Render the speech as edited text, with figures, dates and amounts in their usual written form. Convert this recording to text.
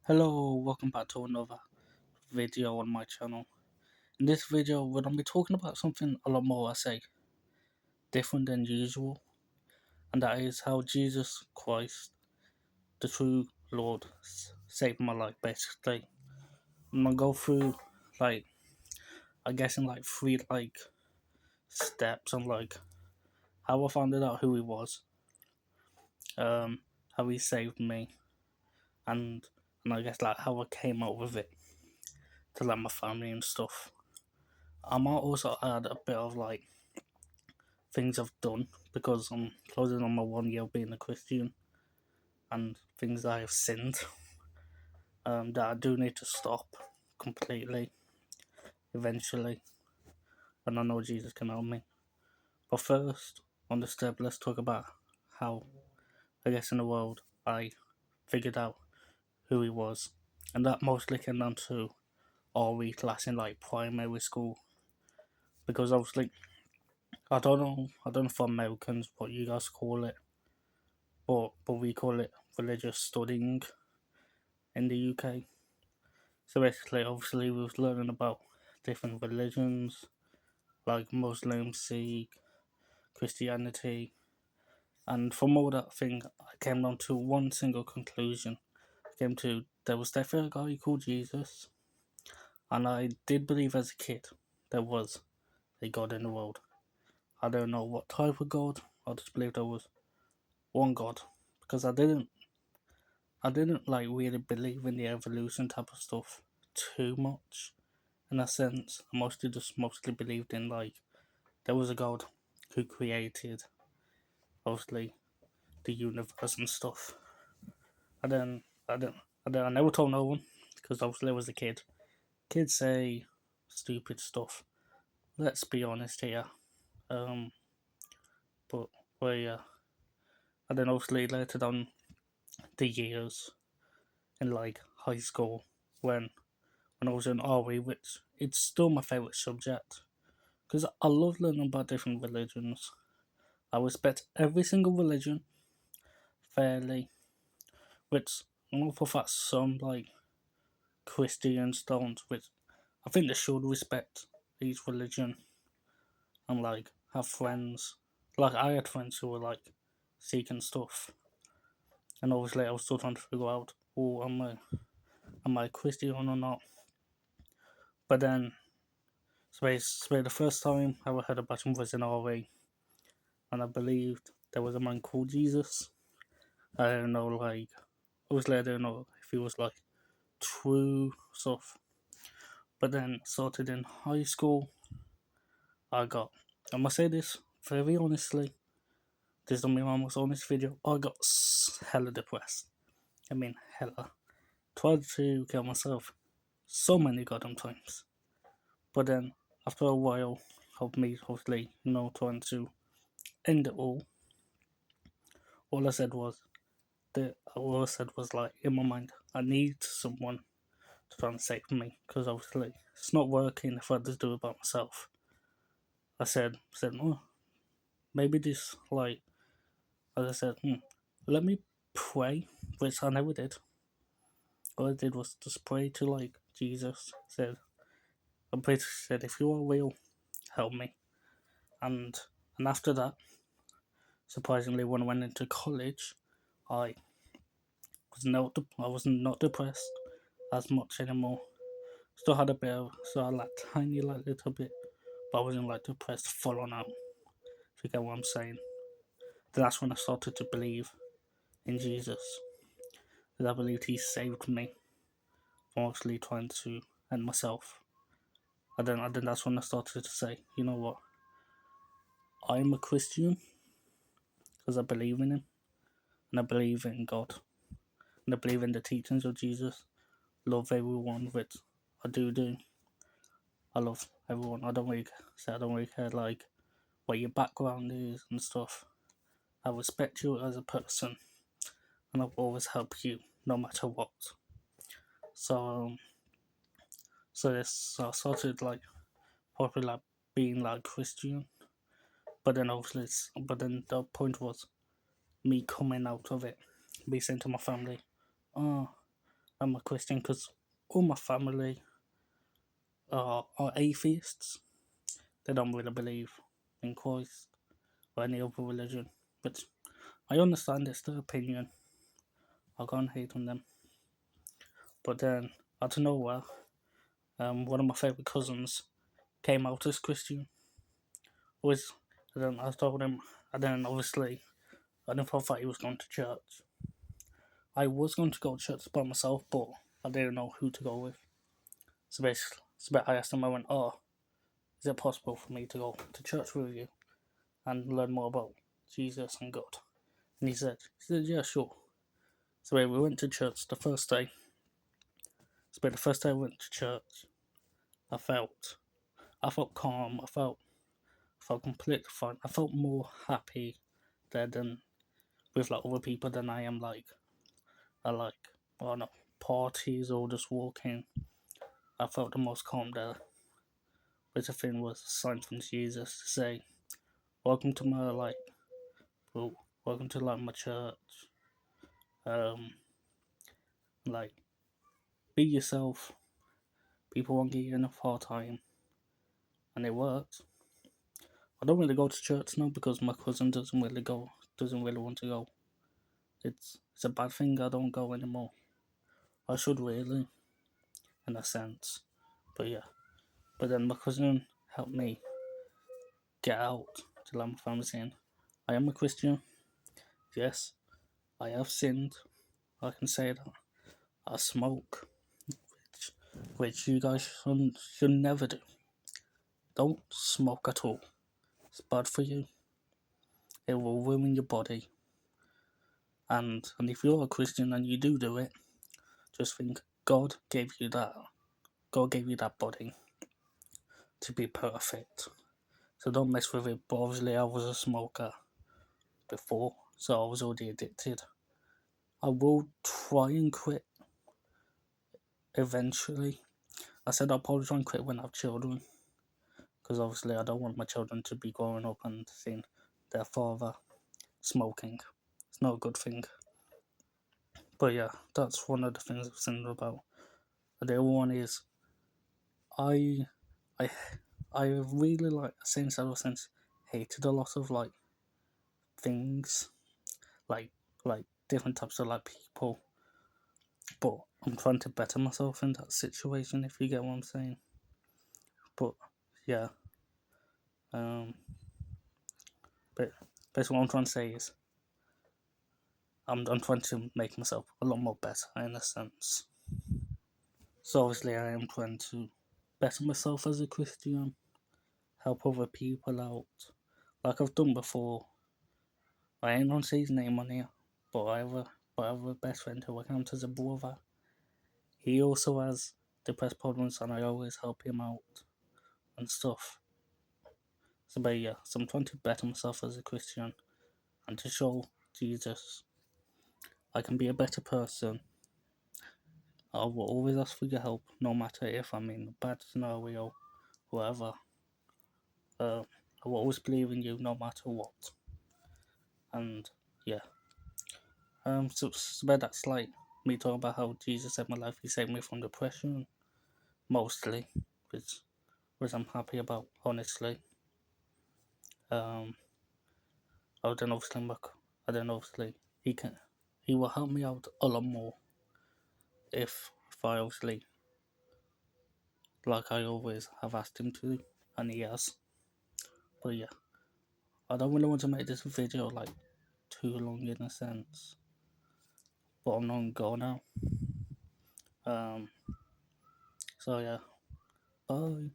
Hello, welcome back to another video on my channel. In this video, we're going to be talking about something a lot more, different than usual, and that is how Jesus Christ, the true Lord, saved my life, basically. I'm going to go through, in three, steps on, how I found out who he was, how he saved me, and, how I came out with it to, my family and stuff. I might also add a bit of, things I've done because I'm closing on my 1 year of being a Christian and things I have sinned that I do need to stop completely eventually when I know Jesus can help me. But first, on the step, let's talk about how, in the world, I figured out who he was. And that mostly came down to RE class in primary school. Because obviously, I don't know for Americans what you guys call it, but we call it religious studying in the UK. So basically, obviously, we was learning about different religions like Muslim, Sikh, Christianity, and from all that thing, I came down to one single conclusion. I came to there was definitely a guy called Jesus, and I did believe as a kid there was a God in the world. I don't know what type of God. I just believed there was one God because I didn't really believe in the evolution type of stuff too much. In a sense, I mostly believed in there was a God who created obviously the universe and stuff. And then I never told no one because obviously I was a kid. Kids say stupid stuff. Let's be honest here. Um, but yeah. And then obviously later down the years in high school when I was in RE, which it's still my favorite subject because I love learning about different religions. I respect every single religion fairly, which I know for a fact some Christians don't, which I think they should respect each religion and have friends. Like I had friends who were seeking stuff, and obviously I was still trying to figure out, oh, am I Christian or not? But then, the first time I ever heard about him was in RA, and I believed there was a man called Jesus. I don't know, obviously I don't know if he was true stuff. But then started in high school, I must say this very honestly, this is my most honest video, I got hella depressed. I mean, hella. Tried to kill myself so many goddamn times. But then, after a while of me, obviously, trying to end it all I said was, in my mind, I need someone to try and save me, because obviously, it's not working if I just do it by myself. I said, oh, maybe this, as I said, let me pray, which I never did. All I did was just pray to Jesus. I prayed, said, if you are real, help me. And after that, surprisingly, when I went into college, I I was not depressed as much anymore. Still had a bit of, so I tiny little bit, but I wasn't depressed full on out. If you get what I'm saying. Then that's when I started to believe in Jesus. Because I believed he saved me from actually trying to end myself. And then that's when I started to say, you know what? I'm a Christian because I believe in him. And I believe in God. And I believe in the teachings of Jesus. Love everyone, which I do. I love everyone. I don't really care what your background is and stuff. I respect you as a person. And I'll always help you no matter what. So so I started probably being Christian, but then the point was me coming out of it, me saying to my family, oh, I'm a Christian because all my family are atheists. They don't really believe in Christ or any other religion. But I understand it's their opinion. I can't hate on them. But then, out of nowhere, one of my favourite cousins came out as Christian. Was and then I told him, and then obviously I didn't thought he was going to church. I was going to go to church by myself, but I didn't know who to go with. So basically, I asked him, I went, "Oh, is it possible for me to go to church with you and learn more about Jesus and God?" And he said, "Yeah, sure." So we went to church the first day. So the first day I went to church, I felt calm. I felt completely fine. I felt more happy there than with like other people than I am like I like I don't know, parties or just walking. I felt the most calm there. Which I think was a sign from Jesus to say, "Welcome to my well, welcome to like my church. Um, like be yourself. People won't give you enough hard time," and it worked. I don't really go to church now because my cousin doesn't really want to go. It's a bad thing I don't go anymore. I should really, in a sense, but yeah. But then my cousin helped me get out to let my family in. I am a Christian. Yes, I have sinned. I can say that. I smoke, which you guys should never do. Don't smoke at all. It's bad for you. It will ruin your body. And if you're a Christian and you do it, just think God gave you that. God gave you that body to be perfect. So don't mess with it. But obviously, I was a smoker before, so I was already addicted. I will try and quit eventually. I said I'll probably try and quit when I have children, because obviously I don't want my children to be growing up and seeing their father smoking. It's not a good thing. But yeah, that's one of the things I've seen about. The other one is I I I really like since ever since hated a lot of like things like different types of like people, but I'm trying to better myself in that situation, if you get what I'm saying. But yeah, um, but basically what I'm trying to say is I'm trying to make myself a lot more better in a sense. So obviously I am trying to better myself as a Christian, help other people out, like I've done before. I ain't gonna say his name on here, but I have a best friend who I count as a brother. He also has depressed problems, and I always help him out and stuff. So, but yeah, so I'm trying to better myself as a Christian and to show Jesus I can be a better person. I will always ask for your help, no matter if I'm in a bad scenario, whatever. I will always believe in you, no matter what. And yeah, so that's like me talking about how Jesus saved my life. He saved me from depression, mostly, which I'm happy about, honestly. Um, oh, then obviously, then obviously he will help me out a lot more if I obviously, like I always have asked him to, and he has. But yeah, I don't really want to make this video like too long in a sense, but I'm not gonna go now. Um, so yeah, bye.